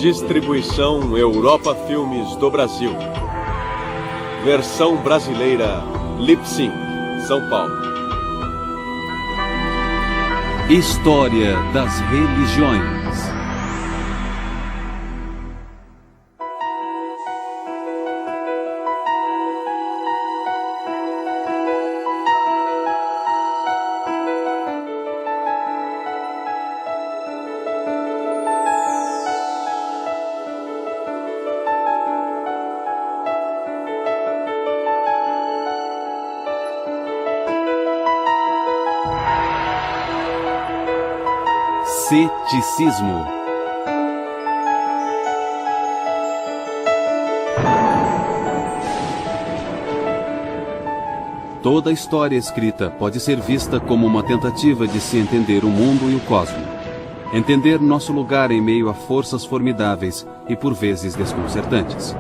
Distribuição Europa Filmes do Brasil. Versão brasileira Lip Sync, São Paulo. História das religiões. Ceticismo. Toda a história escrita pode ser vista como uma tentativa de se entender o mundo e o cosmos. Entender nosso lugar em meio a forças formidáveis e por vezes desconcertantes.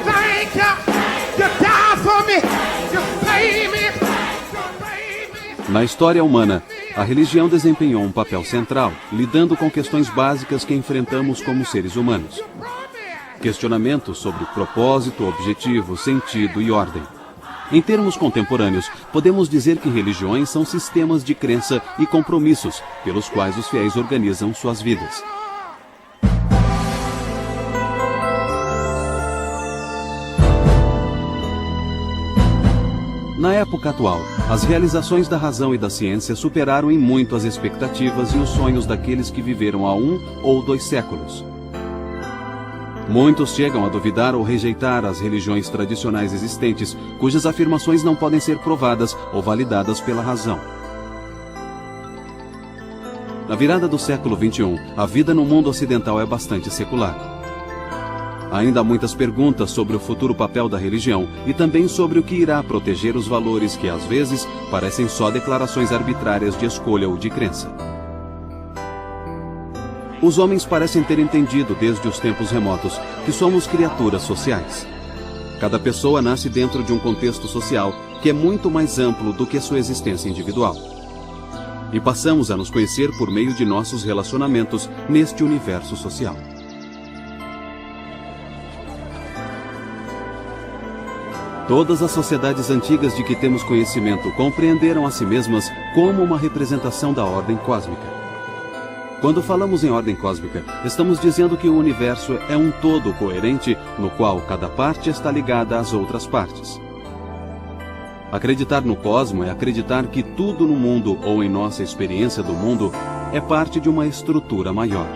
Thank you! You died for me! You paid me! Na história humana, a religião desempenhou um papel central, lidando com questões básicas que enfrentamos como seres humanos. Questionamentos sobre propósito, objetivo, sentido e ordem. Em termos contemporâneos, podemos dizer que religiões são sistemas de crença e compromissos pelos quais os fiéis organizam suas vidas. Na época atual, as realizações da razão e da ciência superaram em muito as expectativas e os sonhos daqueles que viveram há 1 ou 2 séculos. Muitos chegam a duvidar ou rejeitar as religiões tradicionais existentes, cujas afirmações não podem ser provadas ou validadas pela razão. Na virada do século XXI, a vida no mundo ocidental é bastante secular. Ainda há muitas perguntas sobre o futuro papel da religião e também sobre o que irá proteger os valores que, às vezes, parecem só declarações arbitrárias de escolha ou de crença. Os homens parecem ter entendido desde os tempos remotos que somos criaturas sociais. Cada pessoa nasce dentro de um contexto social que é muito mais amplo do que sua existência individual. E passamos a nos conhecer por meio de nossos relacionamentos neste universo social. Todas as sociedades antigas de que temos conhecimento compreenderam a si mesmas como uma representação da ordem cósmica. Quando falamos em ordem cósmica, estamos dizendo que o universo é um todo coerente no qual cada parte está ligada às outras partes. Acreditar no cosmo é acreditar que tudo no mundo ou em nossa experiência do mundo é parte de uma estrutura maior.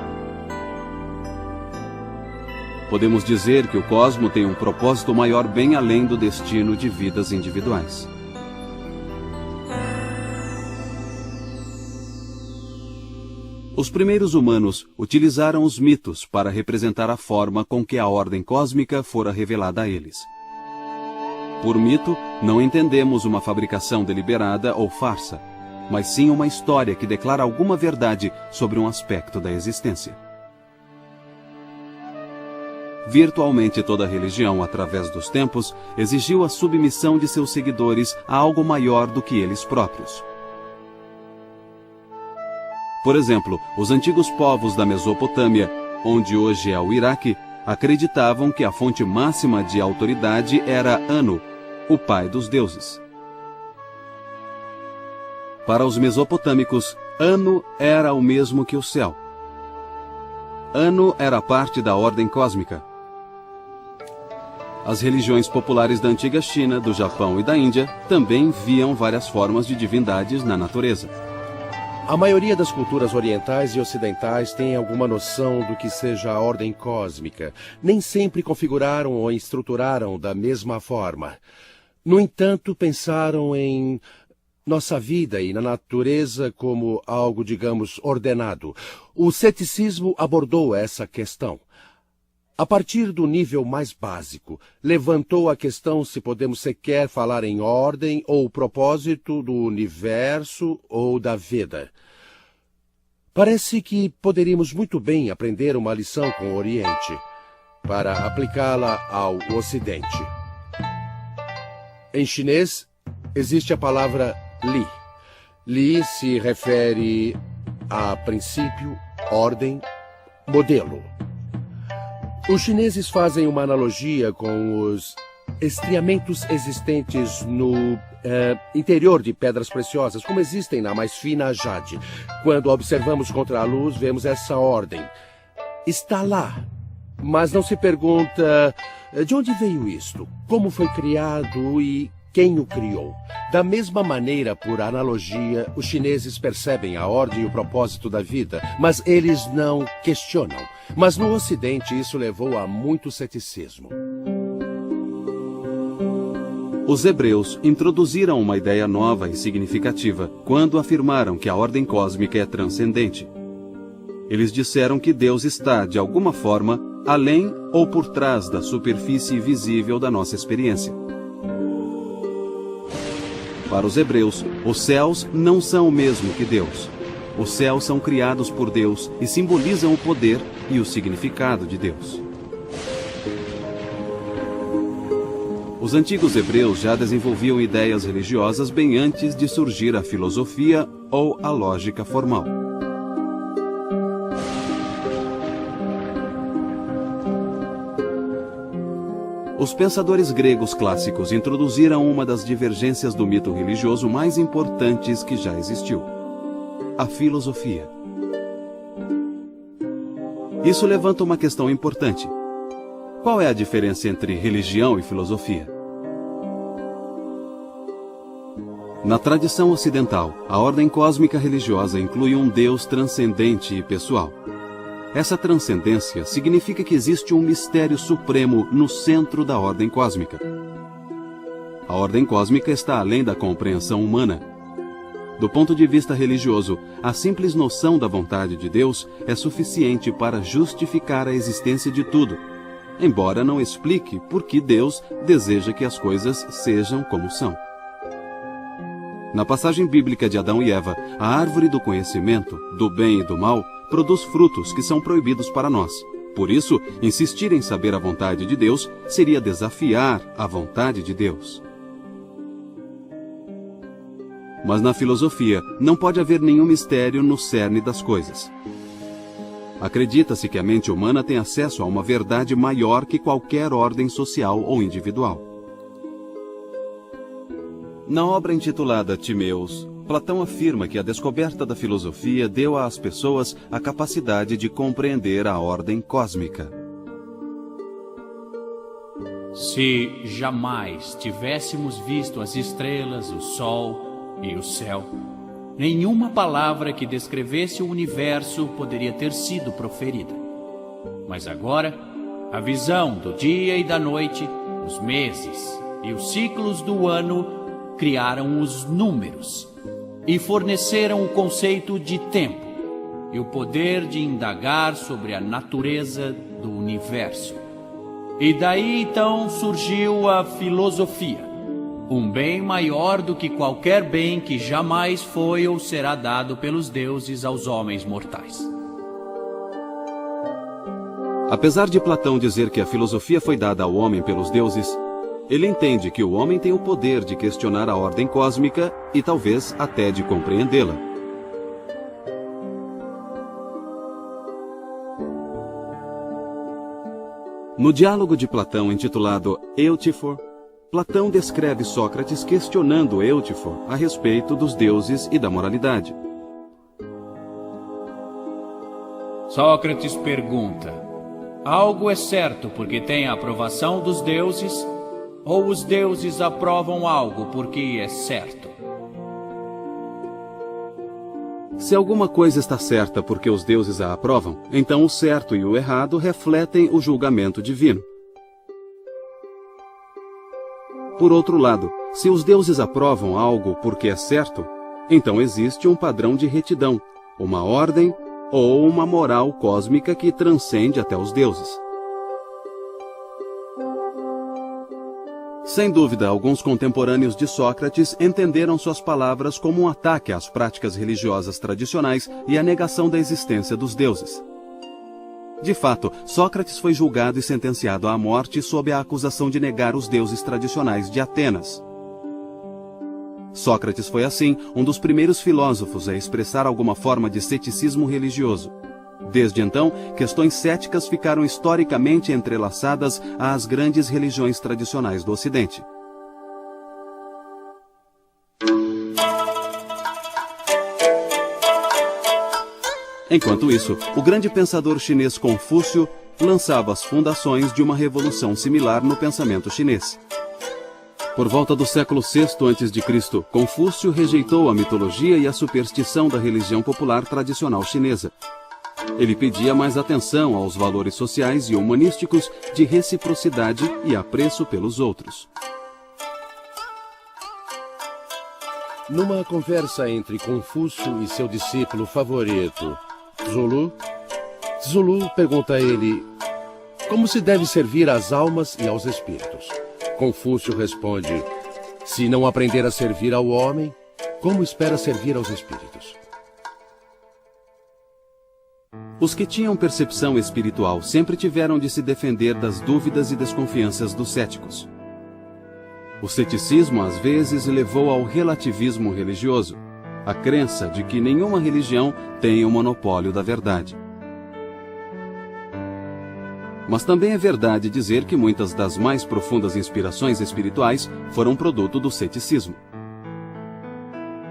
Podemos dizer que o cosmo tem um propósito maior bem além do destino de vidas individuais. Os primeiros humanos utilizaram os mitos para representar a forma com que a ordem cósmica fora revelada a eles. Por mito, não entendemos uma fabricação deliberada ou farsa, mas sim uma história que declara alguma verdade sobre um aspecto da existência. Virtualmente toda religião, através dos tempos, exigiu a submissão de seus seguidores a algo maior do que eles próprios. Por exemplo, os antigos povos da Mesopotâmia, onde hoje é o Iraque, acreditavam que a fonte máxima de autoridade era Anu, o pai dos deuses. Para os mesopotâmicos, Anu era o mesmo que o céu. Anu era parte da ordem cósmica. As religiões populares da antiga China, do Japão e da Índia também viam várias formas de divindades na natureza. A maioria das culturas orientais e ocidentais tem alguma noção do que seja a ordem cósmica. Nem sempre configuraram ou estruturaram da mesma forma. No entanto, pensaram em nossa vida e na natureza como algo, digamos, ordenado. O ceticismo abordou essa questão. A partir do nível mais básico, levantou a questão se podemos sequer falar em ordem ou propósito do universo ou da vida. Parece que poderíamos muito bem aprender uma lição com o Oriente, para aplicá-la ao Ocidente. Em chinês, existe a palavra Li. Li se refere Há princípio, ordem, modelo. Os chineses fazem uma analogia com os estriamentos existentes no interior de pedras preciosas, como existem na mais fina jade. Quando observamos contra a luz, vemos essa ordem. Está lá, mas não se pergunta de onde veio isto, como foi criado e quem o criou. Da mesma maneira, por analogia, os chineses percebem a ordem e o propósito da vida, mas eles não questionam. Mas no Ocidente isso levou a muito ceticismo. Os hebreus introduziram uma ideia nova e significativa quando afirmaram que a ordem cósmica é transcendente. Eles disseram que Deus está, de alguma forma, além ou por trás da superfície visível da nossa experiência. Para os hebreus, os céus não são o mesmo que Deus. Os céus são criados por Deus e simbolizam o poder e o significado de Deus. Os antigos hebreus já desenvolviam ideias religiosas bem antes de surgir a filosofia ou a lógica formal. Os pensadores gregos clássicos introduziram uma das divergências do mito religioso mais importantes que já existiu: a filosofia. Isso levanta uma questão importante. Qual é a diferença entre religião e filosofia? Na tradição ocidental, a ordem cósmica religiosa inclui um Deus transcendente e pessoal. Essa transcendência significa que existe um mistério supremo no centro da ordem cósmica. A ordem cósmica está além da compreensão humana. Do ponto de vista religioso, a simples noção da vontade de Deus é suficiente para justificar a existência de tudo, embora não explique por que Deus deseja que as coisas sejam como são. Na passagem bíblica de Adão e Eva, a árvore do conhecimento, do bem e do mal, produz frutos que são proibidos para nós. Por isso, insistir em saber a vontade de Deus seria desafiar a vontade de Deus. Mas na filosofia, não pode haver nenhum mistério no cerne das coisas. Acredita-se que a mente humana tem acesso a uma verdade maior que qualquer ordem social ou individual. Na obra intitulada Timeus, Platão afirma que a descoberta da filosofia deu às pessoas a capacidade de compreender a ordem cósmica. Se jamais tivéssemos visto as estrelas, o sol e o céu, nenhuma palavra que descrevesse o universo poderia ter sido proferida. Mas agora, a visão do dia e da noite, os meses e os ciclos do ano criaram os números e forneceram o conceito de tempo e o poder de indagar sobre a natureza do universo. E daí então surgiu a filosofia, um bem maior do que qualquer bem que jamais foi ou será dado pelos deuses aos homens mortais. Apesar de Platão dizer que a filosofia foi dada ao homem pelos deuses, ele entende que o homem tem o poder de questionar a ordem cósmica e talvez até de compreendê-la. No diálogo de Platão intitulado Eutifor, Platão descreve Sócrates questionando Eutifor a respeito dos deuses e da moralidade. Sócrates pergunta: algo é certo porque tem a aprovação dos deuses, ou os deuses aprovam algo porque é certo? Se alguma coisa está certa porque os deuses a aprovam, então o certo e o errado refletem o julgamento divino. Por outro lado, se os deuses aprovam algo porque é certo, então existe um padrão de retidão, uma ordem ou uma moral cósmica que transcende até os deuses. Sem dúvida, alguns contemporâneos de Sócrates entenderam suas palavras como um ataque às práticas religiosas tradicionais e à negação da existência dos deuses. De fato, Sócrates foi julgado e sentenciado à morte sob a acusação de negar os deuses tradicionais de Atenas. Sócrates foi, assim, um dos primeiros filósofos a expressar alguma forma de ceticismo religioso. Desde então, questões céticas ficaram historicamente entrelaçadas às grandes religiões tradicionais do Ocidente. Enquanto isso, o grande pensador chinês Confúcio lançava as fundações de uma revolução similar no pensamento chinês. Por volta do século VI a.C., Confúcio rejeitou a mitologia e a superstição da religião popular tradicional chinesa. Ele pedia mais atenção aos valores sociais e humanísticos de reciprocidade e apreço pelos outros. Numa conversa entre Confúcio e seu discípulo favorito, Zulu pergunta a ele como se deve servir às almas e aos espíritos. Confúcio responde: se não aprender a servir ao homem, como espera servir aos espíritos? Os que tinham percepção espiritual sempre tiveram de se defender das dúvidas e desconfianças dos céticos. O ceticismo, às vezes, levou ao relativismo religioso, a crença de que nenhuma religião tem o monopólio da verdade. Mas também é verdade dizer que muitas das mais profundas inspirações espirituais foram produto do ceticismo.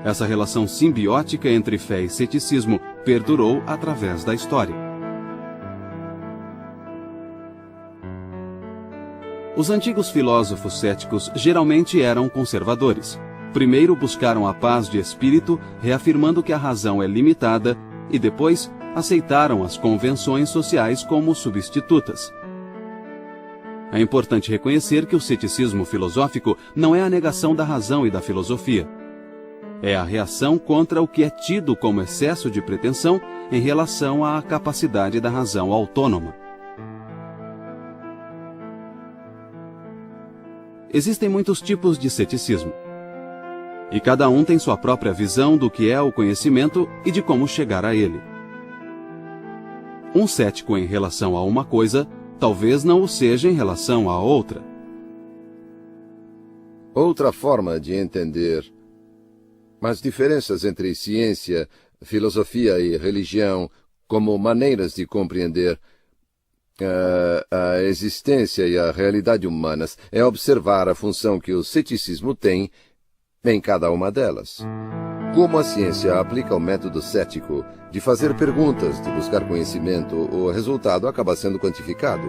Essa relação simbiótica entre fé e ceticismo perdurou através da história. Os antigos filósofos céticos geralmente eram conservadores. Primeiro buscaram a paz de espírito, reafirmando que a razão é limitada, e depois aceitaram as convenções sociais como substitutas. É importante reconhecer que o ceticismo filosófico não é a negação da razão e da filosofia. É a reação contra o que é tido como excesso de pretensão em relação à capacidade da razão autônoma. Existem muitos tipos de ceticismo. E cada um tem sua própria visão do que é o conhecimento e de como chegar a ele. Um cético em relação a uma coisa, talvez não o seja em relação a outra. Outra forma de entender as diferenças entre ciência, filosofia e religião como maneiras de compreender a existência e a realidade humanas é observar a função que o ceticismo tem em cada uma delas. Como a ciência aplica o método cético de fazer perguntas, de buscar conhecimento, o resultado acaba sendo quantificado.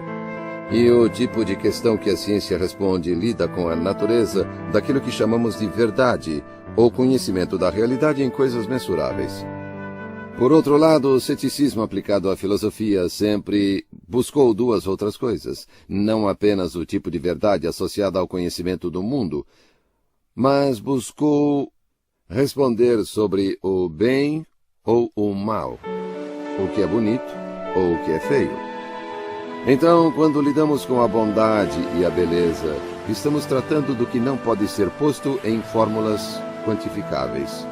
E o tipo de questão que a ciência responde lida com a natureza daquilo que chamamos de verdade, ou conhecimento da realidade em coisas mensuráveis. Por outro lado, o ceticismo aplicado à filosofia sempre buscou duas outras coisas, não apenas o tipo de verdade associada ao conhecimento do mundo, mas buscou responder sobre o bem ou o mal, o que é bonito ou o que é feio. Então, quando lidamos com a bondade e a beleza, estamos tratando do que não pode ser posto em fórmulas quantificáveis.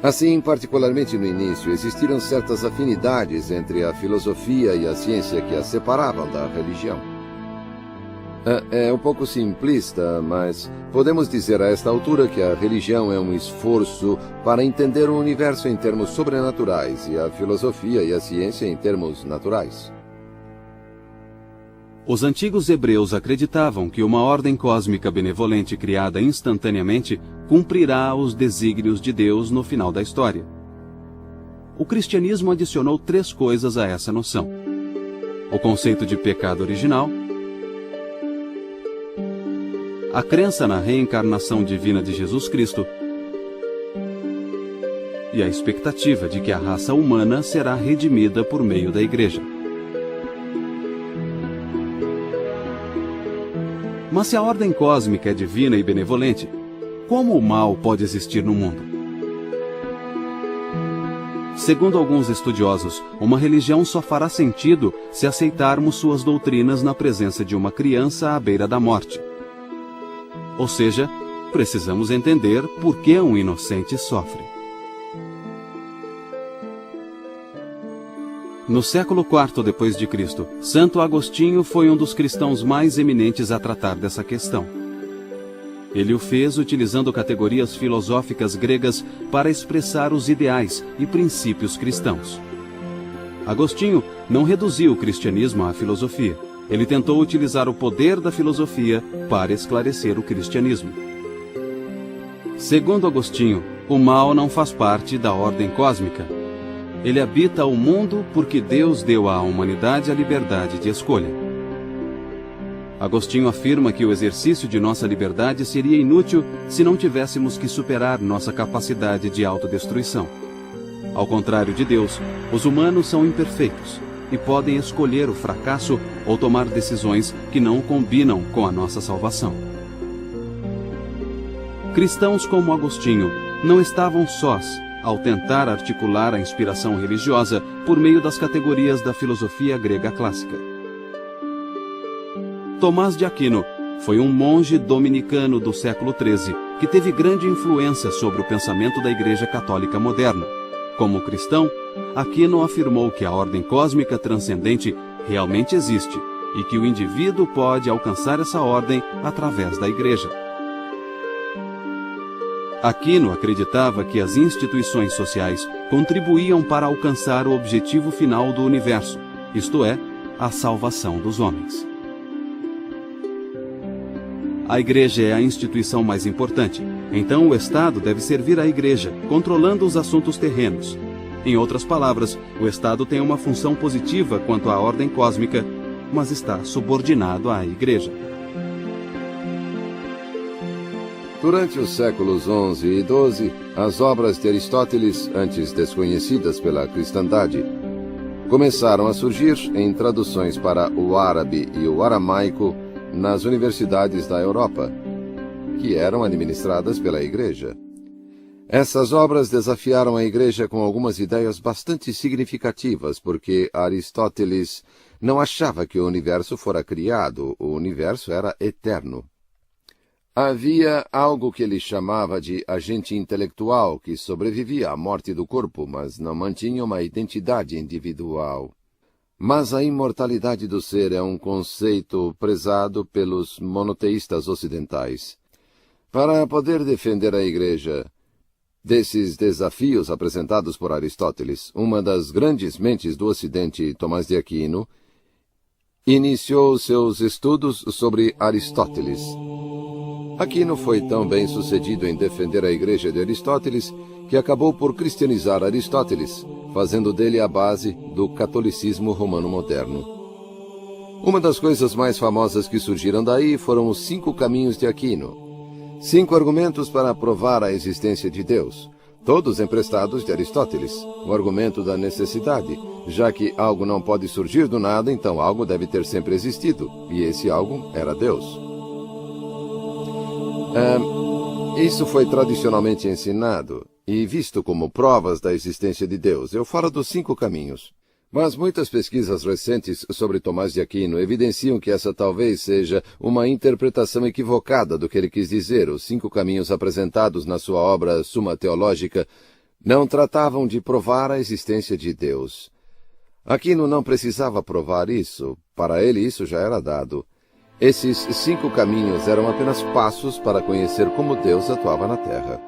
Assim, particularmente no início, existiram certas afinidades entre a filosofia e a ciência que as separavam da religião. É um pouco simplista, mas podemos dizer a esta altura que a religião é um esforço para entender o universo em termos sobrenaturais e a filosofia e a ciência em termos naturais. Os antigos hebreus acreditavam que uma ordem cósmica benevolente criada instantaneamente cumprirá os desígnios de Deus no final da história. O cristianismo adicionou 3 coisas a essa noção: o conceito de pecado original, a crença na reencarnação divina de Jesus Cristo e a expectativa de que a raça humana será redimida por meio da Igreja. Mas se a ordem cósmica é divina e benevolente, como o mal pode existir no mundo? Segundo alguns estudiosos, uma religião só fará sentido se aceitarmos suas doutrinas na presença de uma criança à beira da morte. Ou seja, precisamos entender por que um inocente sofre. No século IV d.C., Santo Agostinho foi um dos cristãos mais eminentes a tratar dessa questão. Ele o fez utilizando categorias filosóficas gregas para expressar os ideais e princípios cristãos. Agostinho não reduziu o cristianismo à filosofia. Ele tentou utilizar o poder da filosofia para esclarecer o cristianismo. Segundo Agostinho, o mal não faz parte da ordem cósmica. Ele habita o mundo porque Deus deu à humanidade a liberdade de escolha. Agostinho afirma que o exercício de nossa liberdade seria inútil se não tivéssemos que superar nossa capacidade de autodestruição. Ao contrário de Deus, os humanos são imperfeitos e podem escolher o fracasso ou tomar decisões que não combinam com a nossa salvação. Cristãos como Agostinho não estavam sós ao tentar articular a inspiração religiosa por meio das categorias da filosofia grega clássica. Tomás de Aquino foi um monge dominicano do século XIII que teve grande influência sobre o pensamento da Igreja Católica moderna. Como cristão, Aquino afirmou que a ordem cósmica transcendente realmente existe e que o indivíduo pode alcançar essa ordem através da Igreja. Aquino acreditava que as instituições sociais contribuíam para alcançar o objetivo final do universo, isto é, a salvação dos homens. A Igreja é a instituição mais importante, então o Estado deve servir à Igreja, controlando os assuntos terrenos. Em outras palavras, o Estado tem uma função positiva quanto à ordem cósmica, mas está subordinado à Igreja. Durante os séculos XI e XII, as obras de Aristóteles, antes desconhecidas pela cristandade, começaram a surgir em traduções para o árabe e o aramaico nas universidades da Europa, que eram administradas pela Igreja. Essas obras desafiaram a Igreja com algumas ideias bastante significativas, porque Aristóteles não achava que o universo fora criado, o universo era eterno. Havia algo que ele chamava de agente intelectual, que sobrevivia à morte do corpo, mas não mantinha uma identidade individual. Mas a imortalidade do ser é um conceito prezado pelos monoteístas ocidentais. Para poder defender a Igreja desses desafios apresentados por Aristóteles, uma das grandes mentes do Ocidente, Tomás de Aquino, iniciou seus estudos sobre Aristóteles. Aquino foi tão bem sucedido em defender a Igreja de Aristóteles que acabou por cristianizar Aristóteles, fazendo dele a base do catolicismo romano moderno. Uma das coisas mais famosas que surgiram daí foram os 5 caminhos de Aquino. 5 argumentos para provar a existência de Deus, todos emprestados de Aristóteles. O argumento da necessidade, já que algo não pode surgir do nada, então algo deve ter sempre existido, e esse algo era Deus. Isso foi tradicionalmente ensinado e visto como provas da existência de Deus. Eu falo dos 5 caminhos. Mas muitas pesquisas recentes sobre Tomás de Aquino evidenciam que essa talvez seja uma interpretação equivocada do que ele quis dizer. Os 5 caminhos apresentados na sua obra Suma Teológica não tratavam de provar a existência de Deus. Aquino não precisava provar isso. Para ele isso já era dado. Esses 5 caminhos eram apenas passos para conhecer como Deus atuava na Terra.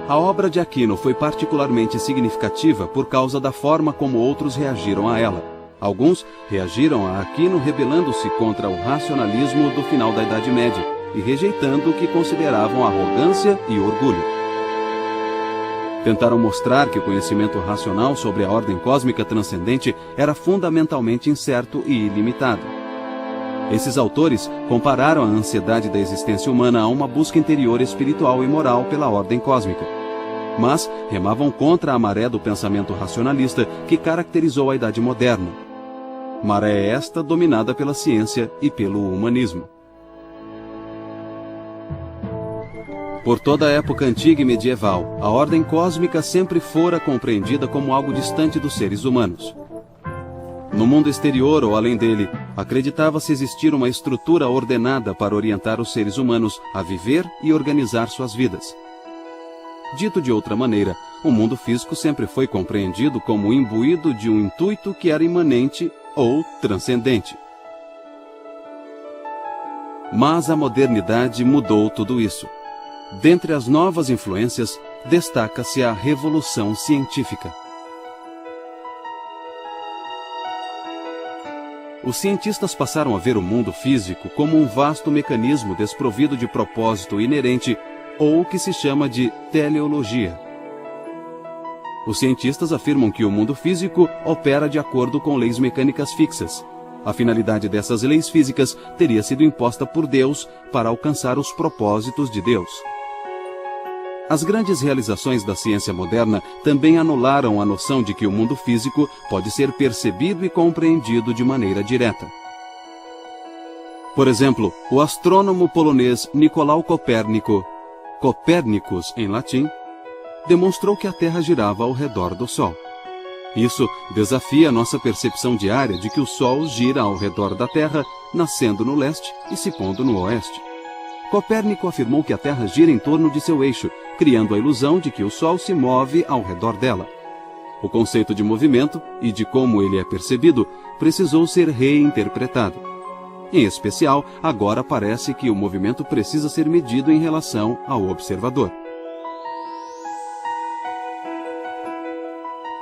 A obra de Aquino foi particularmente significativa por causa da forma como outros reagiram a ela. Alguns reagiram a Aquino rebelando-se contra o racionalismo do final da Idade Média e rejeitando o que consideravam arrogância e orgulho. Tentaram mostrar que o conhecimento racional sobre a ordem cósmica transcendente era fundamentalmente incerto e ilimitado. Esses autores compararam a ansiedade da existência humana a uma busca interior espiritual e moral pela ordem cósmica. Mas remavam contra a maré do pensamento racionalista que caracterizou a Idade Moderna. Maré esta dominada pela ciência e pelo humanismo. Por toda a época antiga e medieval, a ordem cósmica sempre fora compreendida como algo distante dos seres humanos. No mundo exterior ou além dele, acreditava-se existir uma estrutura ordenada para orientar os seres humanos a viver e organizar suas vidas. Dito de outra maneira, o mundo físico sempre foi compreendido como imbuído de um intuito que era imanente ou transcendente. Mas a modernidade mudou tudo isso. Dentre as novas influências, destaca-se a revolução científica. Os cientistas passaram a ver o mundo físico como um vasto mecanismo desprovido de propósito inerente, ou o que se chama de teleologia. Os cientistas afirmam que o mundo físico opera de acordo com leis mecânicas fixas. A finalidade dessas leis físicas teria sido imposta por Deus para alcançar os propósitos de Deus. As grandes realizações da ciência moderna também anularam a noção de que o mundo físico pode ser percebido e compreendido de maneira direta. Por exemplo, o astrônomo polonês Nicolau Copérnico, Copernicus em latim, demonstrou que a Terra girava ao redor do Sol. Isso desafia nossa percepção diária de que o Sol gira ao redor da Terra, nascendo no leste e se pondo no oeste. Copérnico afirmou que a Terra gira em torno de seu eixo, criando a ilusão de que o Sol se move ao redor dela. O conceito de movimento e de como ele é percebido precisou ser reinterpretado. Em especial, agora parece que o movimento precisa ser medido em relação ao observador.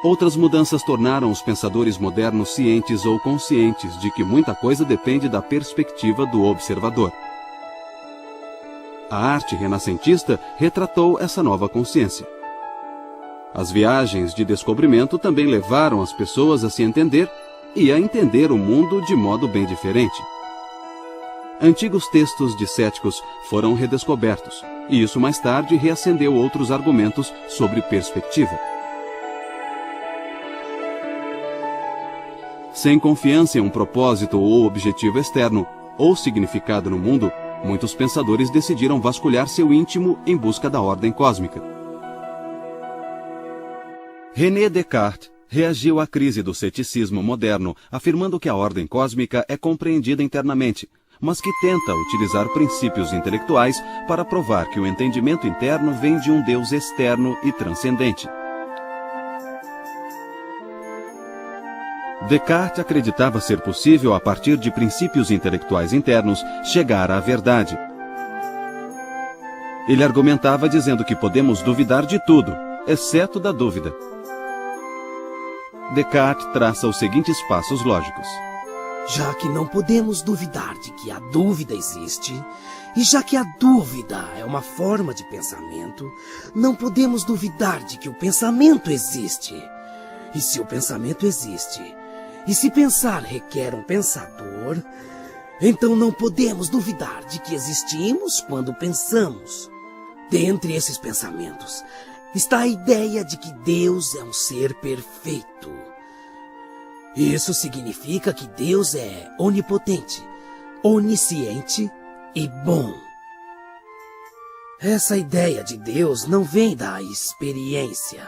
Outras mudanças tornaram os pensadores modernos cientes ou conscientes de que muita coisa depende da perspectiva do observador. A arte renascentista retratou essa nova consciência. As viagens de descobrimento também levaram as pessoas a se entender e a entender o mundo de modo bem diferente. Antigos textos de céticos foram redescobertos, e isso mais tarde reacendeu outros argumentos sobre perspectiva. Sem confiança em um propósito ou objetivo externo, ou significado no mundo, muitos pensadores decidiram vasculhar seu íntimo em busca da ordem cósmica. René Descartes reagiu à crise do ceticismo moderno, afirmando que a ordem cósmica é compreendida internamente, mas que tenta utilizar princípios intelectuais para provar que o entendimento interno vem de um Deus externo e transcendente. Descartes acreditava ser possível, a partir de princípios intelectuais internos, chegar à verdade. Ele argumentava dizendo que podemos duvidar de tudo, exceto da dúvida. Descartes traça os seguintes passos lógicos. Já que não podemos duvidar de que a dúvida existe, e já que a dúvida é uma forma de pensamento, não podemos duvidar de que o pensamento existe. E se o pensamento existe, e se pensar requer um pensador, então não podemos duvidar de que existimos quando pensamos. Dentre esses pensamentos está a ideia de que Deus é um ser perfeito. Isso significa que Deus é onipotente, onisciente e bom. Essa ideia de Deus não vem da experiência.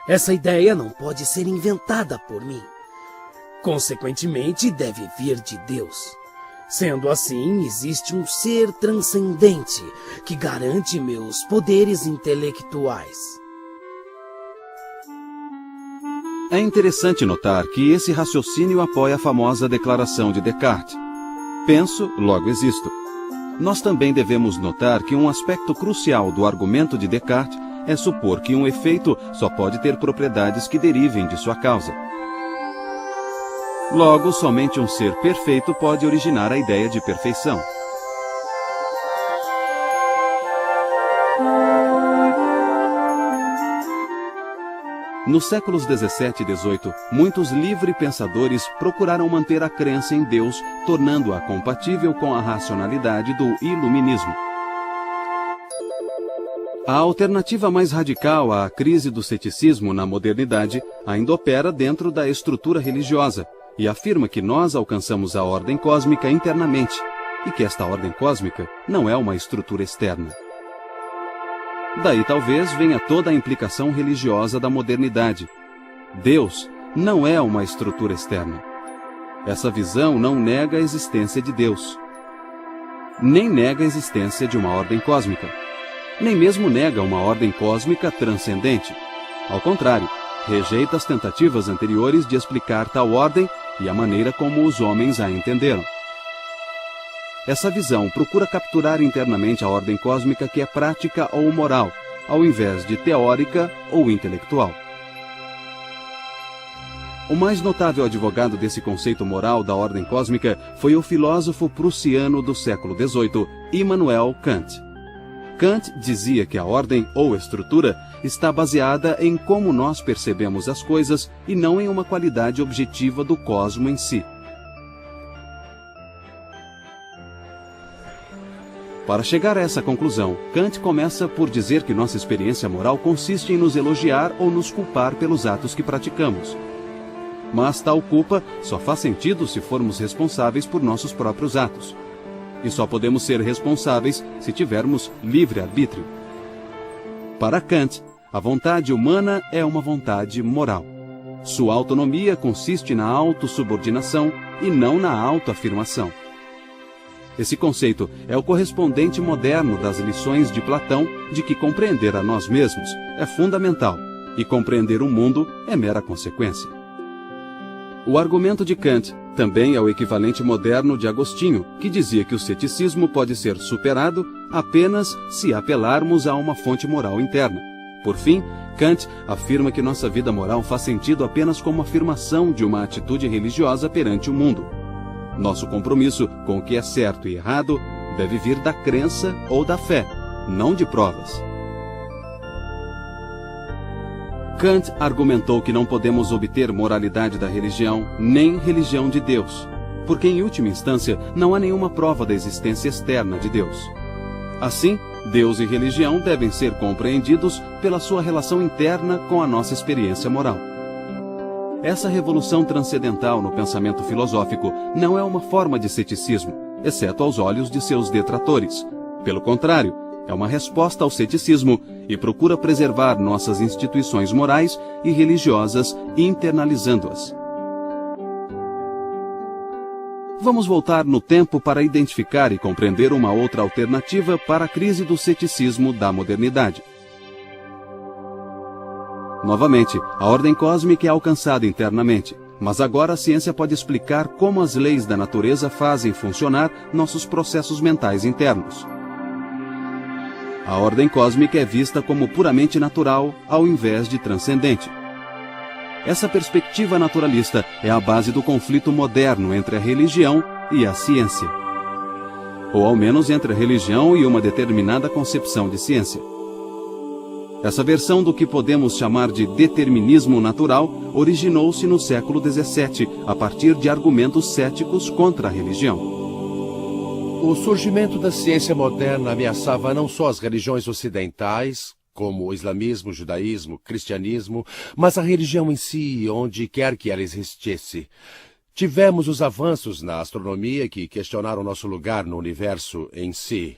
Essa ideia não pode ser inventada por mim. Consequentemente, deve vir de Deus. Sendo assim, existe um ser transcendente que garante meus poderes intelectuais. É interessante notar que esse raciocínio apoia a famosa declaração de Descartes: penso, logo existo. Nós também devemos notar que um aspecto crucial do argumento de Descartes é supor que um efeito só pode ter propriedades que derivem de sua causa. Logo, somente um ser perfeito pode originar a ideia de perfeição. Nos séculos 17 e 18, muitos livre-pensadores procuraram manter a crença em Deus, tornando-a compatível com a racionalidade do iluminismo. A alternativa mais radical à crise do ceticismo na modernidade ainda opera dentro da estrutura religiosa e afirma que nós alcançamos a ordem cósmica internamente e que esta ordem cósmica não é uma estrutura externa. Daí talvez venha toda a implicação religiosa da modernidade. Deus não é uma estrutura externa. Essa visão não nega a existência de Deus, nem nega a existência de uma ordem cósmica, nem mesmo nega uma ordem cósmica transcendente. Ao contrário, rejeita as tentativas anteriores de explicar tal ordem e a maneira como os homens a entenderam. essa visão procura capturar internamente a ordem cósmica que é prática ou moral, ao invés de teórica ou intelectual. O mais notável advogado desse conceito moral da ordem cósmica foi o filósofo prussiano do século XVIII, Immanuel Kant. Kant dizia que a ordem ou estrutura está baseada em como nós percebemos as coisas e não em uma qualidade objetiva do cosmo em si. Para chegar a essa conclusão, Kant começa por dizer que nossa experiência moral consiste em nos elogiar ou nos culpar pelos atos que praticamos. Mas tal culpa só faz sentido se formos responsáveis por nossos próprios atos. E só podemos ser responsáveis se tivermos livre-arbítrio. Para Kant, a vontade humana é uma vontade moral. Sua autonomia consiste na autossubordinação e não na autoafirmação. Esse conceito é o correspondente moderno das lições de Platão de que compreender a nós mesmos é fundamental e compreender o mundo é mera consequência. O argumento de Kant também é o equivalente moderno de Agostinho, que dizia que o ceticismo pode ser superado apenas se apelarmos a uma fonte moral interna. Por fim, Kant afirma que nossa vida moral faz sentido apenas como afirmação de uma atitude religiosa perante o mundo. Nosso compromisso com o que é certo e errado deve vir da crença ou da fé, não de provas. Kant argumentou que não podemos obter moralidade da religião, nem religião de Deus, porque em última instância não há nenhuma prova da existência externa de Deus. Assim, Deus e religião devem ser compreendidos pela sua relação interna com a nossa experiência moral. Essa revolução transcendental no pensamento filosófico não é uma forma de ceticismo, exceto aos olhos de seus detratores. Pelo contrário, é uma resposta ao ceticismo e procura preservar nossas instituições morais e religiosas, internalizando-as. Vamos voltar no tempo para identificar e compreender uma outra alternativa para a crise do ceticismo da modernidade. Novamente, a ordem cósmica é alcançada internamente, mas agora a ciência pode explicar como as leis da natureza fazem funcionar nossos processos mentais internos. A ordem cósmica é vista como puramente natural, ao invés de transcendente. Essa perspectiva naturalista é a base do conflito moderno entre a religião e a ciência. Ou ao menos entre a religião e uma determinada concepção de ciência. Essa versão do que podemos chamar de determinismo natural originou-se no século XVII, a partir de argumentos céticos contra a religião. O surgimento da ciência moderna ameaçava não só as religiões ocidentais, como o islamismo, o judaísmo, o cristianismo, mas a religião em si, onde quer que ela existisse. Tivemos os avanços na astronomia que questionaram nosso lugar no universo em si.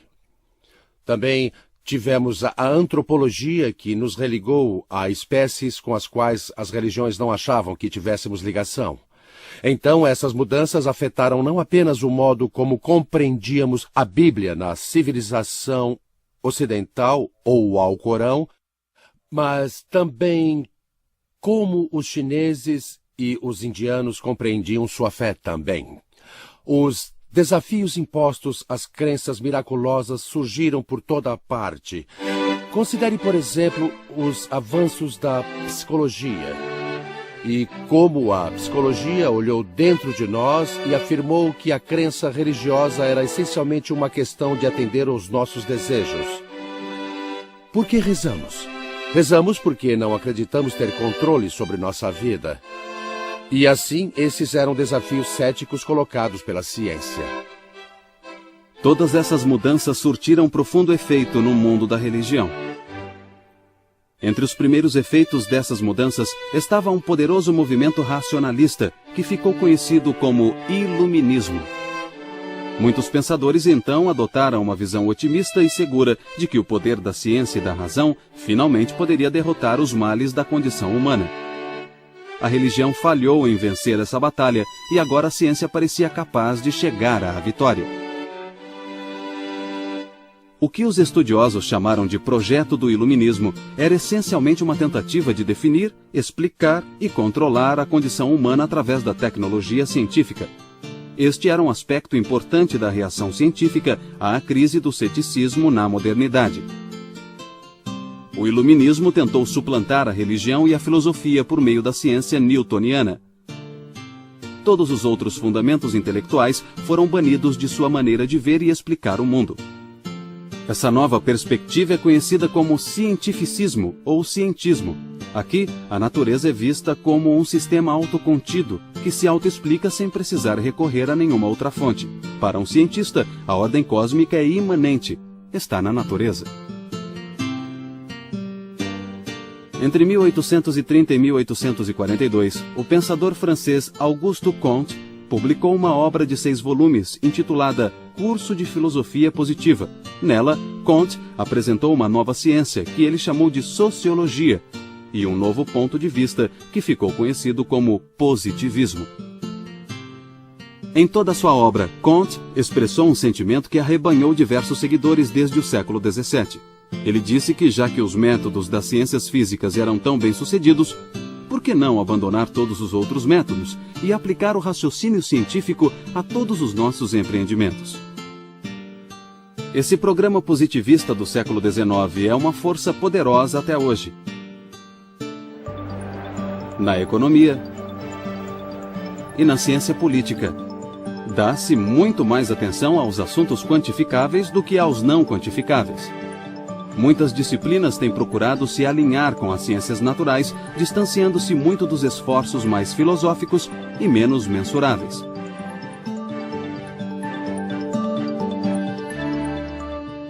Também tivemos a antropologia que nos religou a espécies com as quais as religiões não achavam que tivéssemos ligação. Então, essas mudanças afetaram não apenas o modo como compreendíamos a Bíblia na civilização ocidental ou o Alcorão, mas também como os chineses e os indianos compreendiam sua fé também. Os desafios impostos às crenças miraculosas surgiram por toda a parte. Considere, por exemplo, os avanços da psicologia e como a psicologia olhou dentro de nós e afirmou que a crença religiosa era essencialmente uma questão de atender aos nossos desejos. Por que rezamos? Rezamos porque não acreditamos ter controle sobre nossa vida. E assim, esses eram desafios céticos colocados pela ciência. Todas essas mudanças surtiram profundo efeito no mundo da religião. Entre os primeiros efeitos dessas mudanças estava um poderoso movimento racionalista que ficou conhecido como Iluminismo. Muitos pensadores então adotaram uma visão otimista e segura de que o poder da ciência e da razão finalmente poderia derrotar os males da condição humana. A religião falhou em vencer essa batalha e agora a ciência parecia capaz de chegar à vitória. O que os estudiosos chamaram de projeto do iluminismo era essencialmente uma tentativa de definir, explicar e controlar a condição humana através da tecnologia científica. este era um aspecto importante da reação científica à crise do ceticismo na modernidade. O iluminismo tentou suplantar a religião e a filosofia por meio da ciência newtoniana. Todos os outros fundamentos intelectuais foram banidos de sua maneira de ver e explicar o mundo. Essa nova perspectiva é conhecida como cientificismo ou cientismo. Aqui, a natureza é vista como um sistema autocontido, que se autoexplica sem precisar recorrer a nenhuma outra fonte. Para um cientista, a ordem cósmica é imanente, está na natureza. Entre 1830 e 1842, o pensador francês Auguste Comte publicou uma obra de 6 volumes intitulada Curso de Filosofia Positiva. Nela, Comte apresentou uma nova ciência que ele chamou de sociologia e um novo ponto de vista que ficou conhecido como positivismo. Em toda a sua obra, Comte expressou um sentimento que arrebanhou diversos seguidores desde o século XVII. Ele disse que, já que os métodos das ciências físicas eram tão bem-sucedidos, por que não abandonar todos os outros métodos e aplicar o raciocínio científico a todos os nossos empreendimentos? Esse programa positivista do século XIX é uma força poderosa até hoje. Na economia e na ciência política, dá-se muito mais atenção aos assuntos quantificáveis do que aos não quantificáveis. Muitas disciplinas têm procurado se alinhar com as ciências naturais, distanciando-se muito dos esforços mais filosóficos e menos mensuráveis.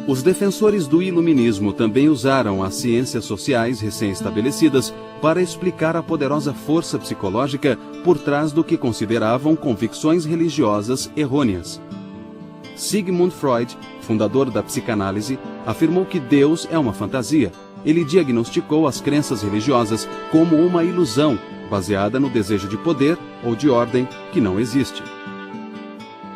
Os defensores do iluminismo também usaram as ciências sociais recém-estabelecidas para explicar a poderosa força psicológica por trás do que consideravam convicções religiosas errôneas. Sigmund Freud, fundador da psicanálise, afirmou que Deus é uma fantasia. Ele diagnosticou as crenças religiosas como uma ilusão, baseada no desejo de poder ou de ordem que não existe.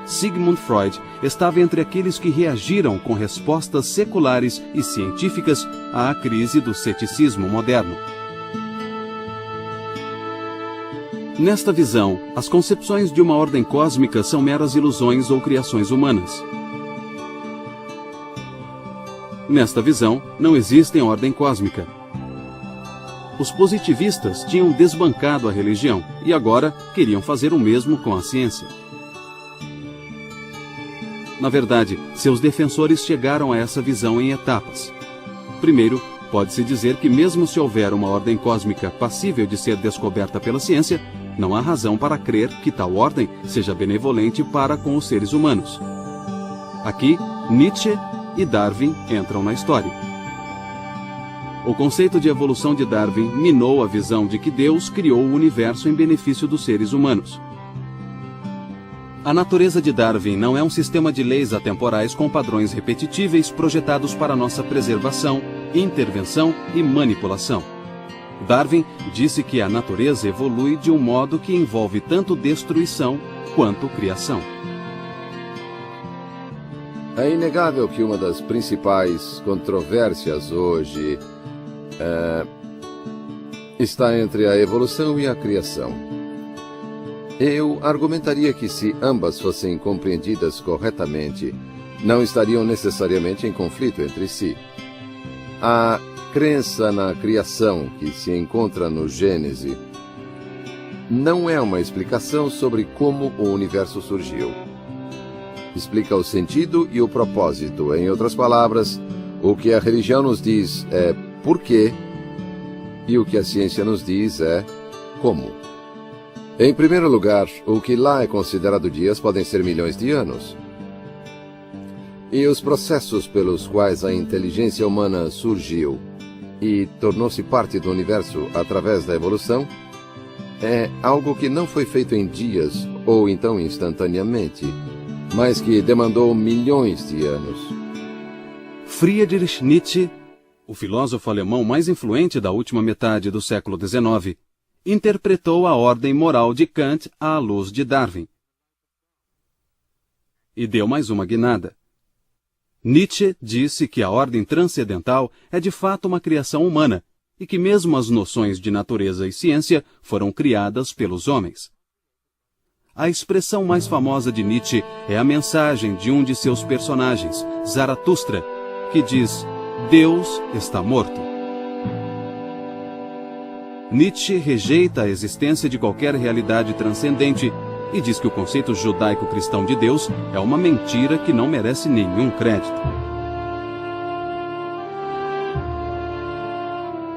Sigmund Freud estava entre aqueles que reagiram com respostas seculares e científicas à crise do ceticismo moderno. Nesta visão, as concepções de uma ordem cósmica são meras ilusões ou criações humanas. Nesta visão, não existe ordem cósmica. Os positivistas tinham desbancado a religião e agora queriam fazer o mesmo com a ciência. Na verdade, seus defensores chegaram a essa visão em etapas. Primeiro, pode-se dizer que mesmo se houver uma ordem cósmica passível de ser descoberta pela ciência, não há razão para crer que tal ordem seja benevolente para com os seres humanos. Aqui, Nietzsche e Darwin entram na história. O conceito de evolução de Darwin minou a visão de que Deus criou o universo em benefício dos seres humanos. A natureza de Darwin não é um sistema de leis atemporais com padrões repetitíveis projetados para nossa preservação, intervenção e manipulação. Darwin disse que a natureza evolui de um modo que envolve tanto destruição quanto criação. É inegável que uma das principais controvérsias hoje está entre a evolução e a criação. Eu argumentaria que se ambas fossem compreendidas corretamente, não estariam necessariamente em conflito entre si. A crença na criação que se encontra no Gênesis não é uma explicação sobre como o universo surgiu. Explica o sentido e o propósito. Em outras palavras, o que a religião nos diz é por quê e o que a ciência nos diz é como. Em primeiro lugar, o que lá é considerado dias podem ser milhões de anos. E os processos pelos quais a inteligência humana surgiu e tornou-se parte do universo através da evolução é algo que não foi feito em dias ou então instantaneamente, mas que demandou milhões de anos. Friedrich Nietzsche, o filósofo alemão mais influente da última metade do século XIX, interpretou a ordem moral de Kant à luz de Darwin. E deu mais uma guinada. Nietzsche disse que a ordem transcendental é de fato uma criação humana e que mesmo as noções de natureza e ciência foram criadas pelos homens. A expressão mais famosa de Nietzsche é a mensagem de um de seus personagens, Zaratustra, que diz: Deus está morto. Nietzsche rejeita a existência de qualquer realidade transcendente e diz que o conceito judaico-cristão de Deus é uma mentira que não merece nenhum crédito.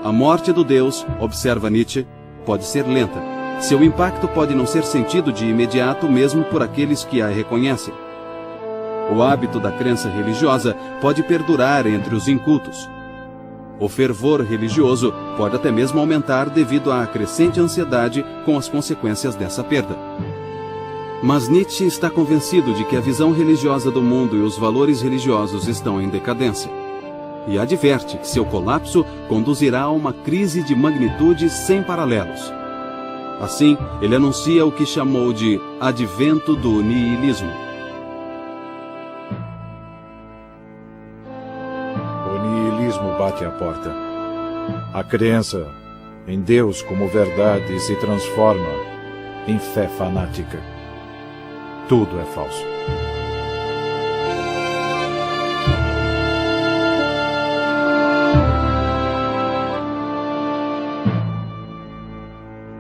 A morte do Deus, observa Nietzsche, pode ser lenta. Seu impacto pode não ser sentido de imediato mesmo por aqueles que a reconhecem. O hábito da crença religiosa pode perdurar entre os incultos. O fervor religioso pode até mesmo aumentar devido à crescente ansiedade com as consequências dessa perda. Mas Nietzsche está convencido de que a visão religiosa do mundo e os valores religiosos estão em decadência. E adverte que seu colapso conduzirá a uma crise de magnitude sem paralelos. Assim, ele anuncia o que chamou de advento do niilismo. O niilismo bate à porta. A crença em Deus como verdade se transforma em fé fanática. Tudo é falso.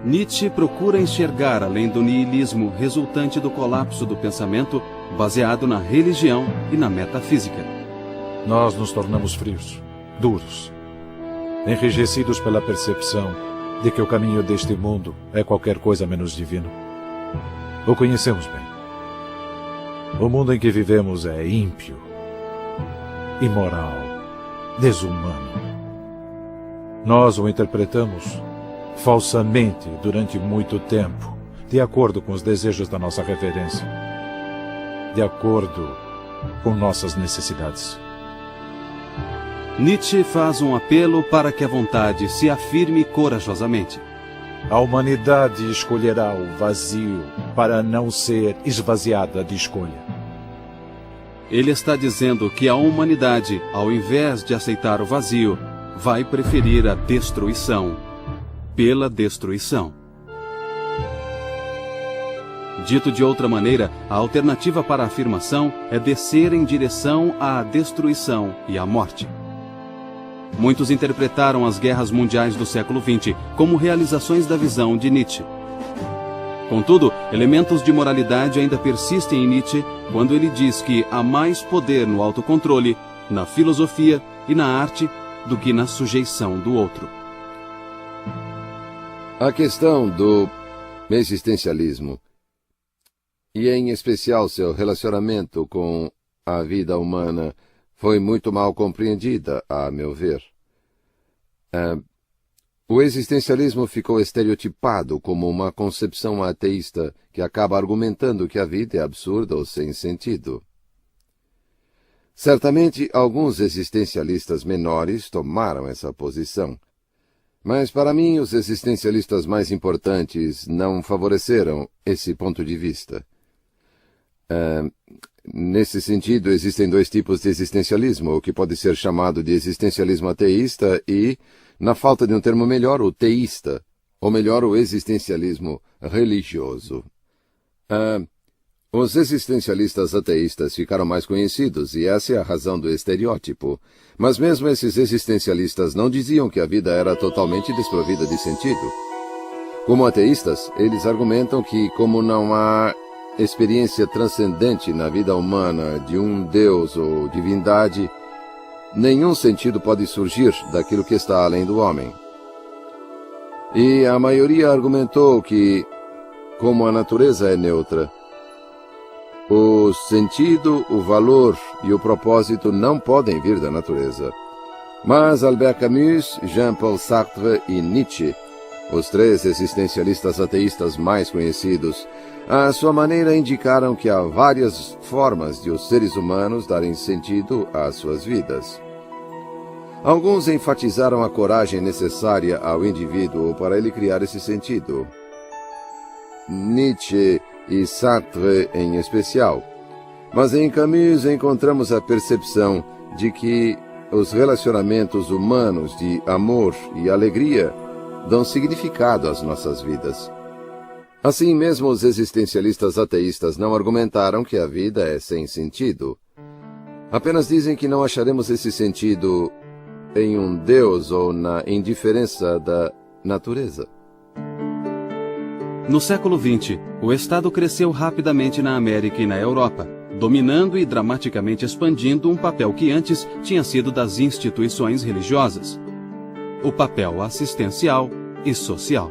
Nietzsche procura enxergar além do niilismo resultante do colapso do pensamento baseado na religião e na metafísica. Nós nos tornamos frios, duros, enrijecidos pela percepção de que o caminho deste mundo é qualquer coisa menos divino. O conhecemos bem. O mundo em que vivemos é ímpio, imoral, desumano. Nós o interpretamos falsamente durante muito tempo, de acordo com os desejos da nossa reverência, de acordo com nossas necessidades. Nietzsche faz um apelo para que a vontade se afirme corajosamente. A humanidade escolherá o vazio para não ser esvaziada de escolha. Ele está dizendo que a humanidade, ao invés de aceitar o vazio, vai preferir a destruição pela destruição. Dito de outra maneira, a alternativa para a afirmação é descer em direção à destruição e à morte. Muitos interpretaram as guerras mundiais do século XX como realizações da visão de Nietzsche. Contudo, elementos de moralidade ainda persistem em Nietzsche quando ele diz que há mais poder no autocontrole, na filosofia e na arte do que na sujeição do outro. A questão do existencialismo, e em especial seu relacionamento com a vida humana, foi muito mal compreendida, a meu ver. O existencialismo ficou estereotipado como uma concepção ateísta que acaba argumentando que a vida é absurda ou sem sentido. Certamente, alguns existencialistas menores tomaram essa posição. Mas, para mim, os existencialistas mais importantes não favoreceram esse ponto de vista. Nesse sentido, existem dois tipos de existencialismo, o que pode ser chamado de existencialismo ateísta e, na falta de um termo melhor, o teísta, ou melhor, o existencialismo religioso. Os existencialistas ateístas ficaram mais conhecidos, e essa é a razão do estereótipo. Mas mesmo esses existencialistas não diziam que a vida era totalmente desprovida de sentido. Como ateístas, eles argumentam que, como não há experiência transcendente na vida humana de um Deus ou divindade, nenhum sentido pode surgir daquilo que está além do homem. E a maioria argumentou que, como a natureza é neutra, o sentido, o valor e o propósito não podem vir da natureza. Mas Albert Camus, Jean-Paul Sartre e Nietzsche, os três existencialistas ateístas mais conhecidos, à sua maneira indicaram que há várias formas de os seres humanos darem sentido às suas vidas. Alguns enfatizaram a coragem necessária ao indivíduo para ele criar esse sentido. Nietzsche e Sartre em especial. Mas em Camus encontramos a percepção de que os relacionamentos humanos de amor e alegria dão significado às nossas vidas. Assim mesmo, os existencialistas ateístas não argumentaram que a vida é sem sentido. Apenas dizem que não acharemos esse sentido em um Deus ou na indiferença da natureza. No século XX, o Estado cresceu rapidamente na América e na Europa, dominando e dramaticamente expandindo um papel que antes tinha sido das instituições religiosas: o papel assistencial e social.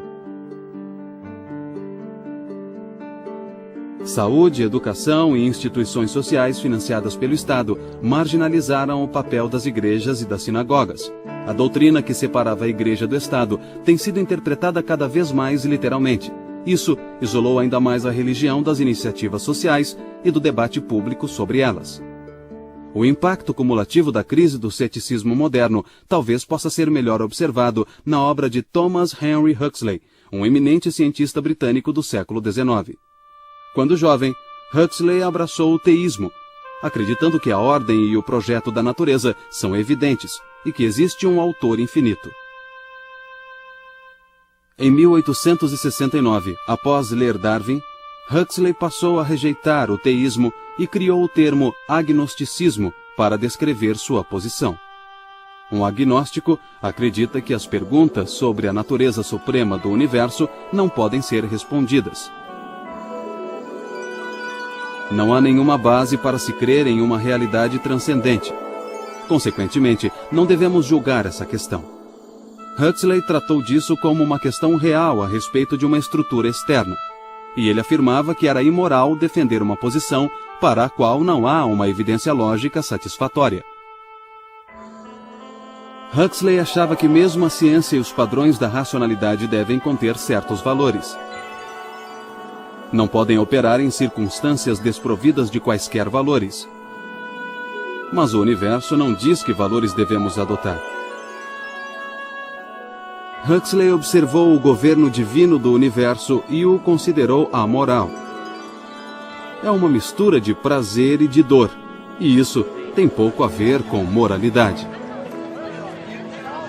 Saúde, educação e instituições sociais financiadas pelo Estado marginalizaram o papel das igrejas e das sinagogas. A doutrina que separava a igreja do Estado tem sido interpretada cada vez mais literalmente. Isso isolou ainda mais a religião das iniciativas sociais e do debate público sobre elas. O impacto cumulativo da crise do ceticismo moderno talvez possa ser melhor observado na obra de Thomas Henry Huxley, um eminente cientista britânico do século XIX. Quando jovem, Huxley abraçou o teísmo, acreditando que a ordem e o projeto da natureza são evidentes e que existe um autor infinito. Em 1869, após ler Darwin, Huxley passou a rejeitar o teísmo e criou o termo agnosticismo para descrever sua posição. Um agnóstico acredita que as perguntas sobre a natureza suprema do universo não podem ser respondidas. Não há nenhuma base para se crer em uma realidade transcendente. Consequentemente, não devemos julgar essa questão. Huxley tratou disso como uma questão real a respeito de uma estrutura externa, e ele afirmava que era imoral defender uma posição para a qual não há uma evidência lógica satisfatória. Huxley achava que mesmo a ciência e os padrões da racionalidade devem conter certos valores. Não podem operar em circunstâncias desprovidas de quaisquer valores. Mas o universo não diz que valores devemos adotar. Huxley observou o governo divino do universo e o considerou amoral. É uma mistura de prazer e de dor, e isso tem pouco a ver com moralidade.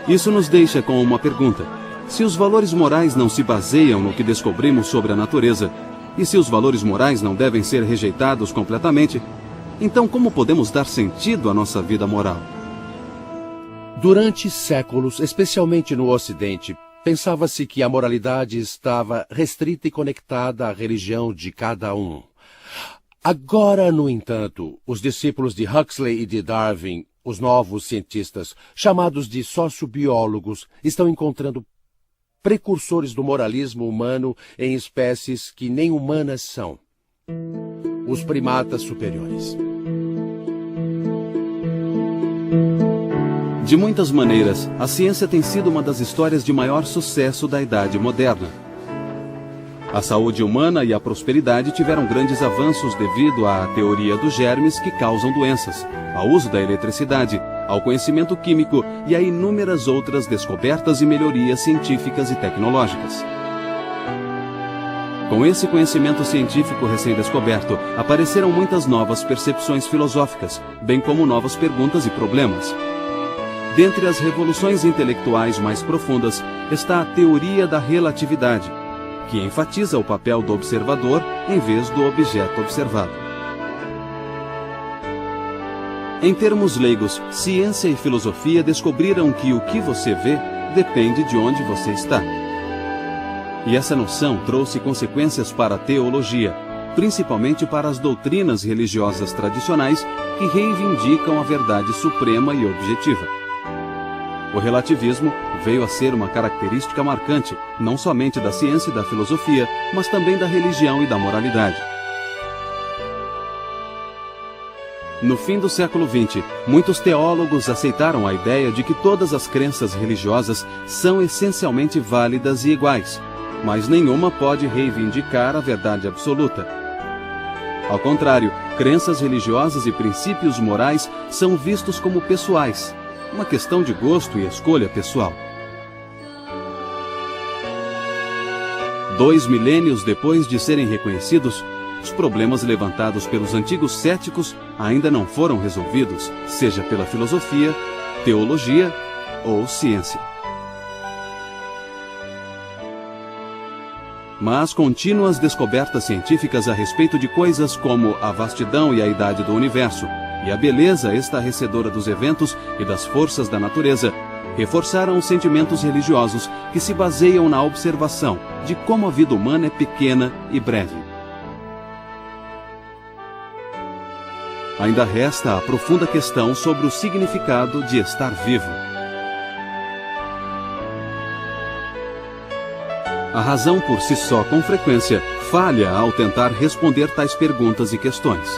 Isso nos deixa com uma pergunta: se os valores morais não se baseiam no que descobrimos sobre a natureza, e se os valores morais não devem ser rejeitados completamente, então como podemos dar sentido à nossa vida moral? Durante séculos, especialmente no Ocidente, pensava-se que a moralidade estava restrita e conectada à religião de cada um. Agora, no entanto, os discípulos de Huxley e de Darwin, os novos cientistas, chamados de sociobiólogos, estão encontrando precursores do moralismo humano em espécies que nem humanas são: os primatas superiores. De muitas maneiras, a ciência tem sido uma das histórias de maior sucesso da Idade Moderna. A saúde humana e a prosperidade tiveram grandes avanços devido à teoria dos germes que causam doenças, ao uso da eletricidade, ao conhecimento químico e a inúmeras outras descobertas e melhorias científicas e tecnológicas. Com esse conhecimento científico recém-descoberto, apareceram muitas novas percepções filosóficas, bem como novas perguntas e problemas. Dentre as revoluções intelectuais mais profundas está a teoria da relatividade, que enfatiza o papel do observador em vez do objeto observado. Em termos leigos, ciência e filosofia descobriram que o que você vê depende de onde você está. E essa noção trouxe consequências para a teologia, principalmente para as doutrinas religiosas tradicionais que reivindicam a verdade suprema e objetiva. O relativismo veio a ser uma característica marcante, não somente da ciência e da filosofia, mas também da religião e da moralidade. No fim do século XX, muitos teólogos aceitaram a ideia de que todas as crenças religiosas são essencialmente válidas e iguais, mas nenhuma pode reivindicar a verdade absoluta. Ao contrário, crenças religiosas e princípios morais são vistos como pessoais, uma questão de gosto e escolha pessoal. 2 milênios depois de serem reconhecidos, os problemas levantados pelos antigos céticos ainda não foram resolvidos, seja pela filosofia, teologia ou ciência. mas contínuas descobertas científicas a respeito de coisas como a vastidão e a idade do universo, e a beleza estarrecedora dos eventos e das forças da natureza, reforçaram os sentimentos religiosos que se baseiam na observação de como a vida humana é pequena e breve. Ainda resta a profunda questão sobre o significado de estar vivo. A razão por si só, com frequência, falha ao tentar responder tais perguntas e questões.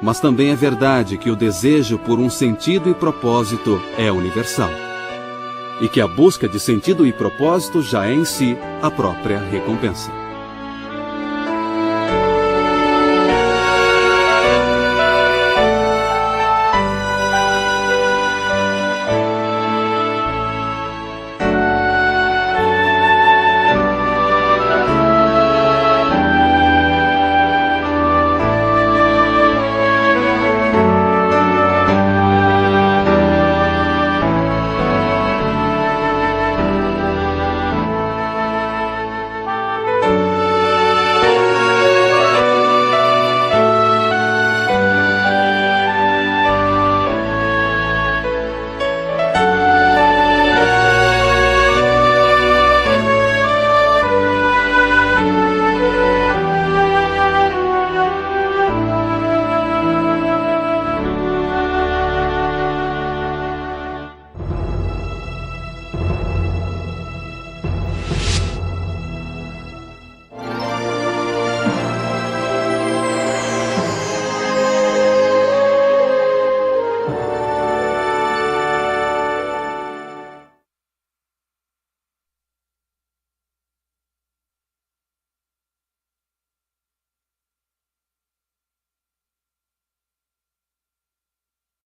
Mas também é verdade que o desejo por um sentido e propósito é universal. E que a busca de sentido e propósito já é em si a própria recompensa.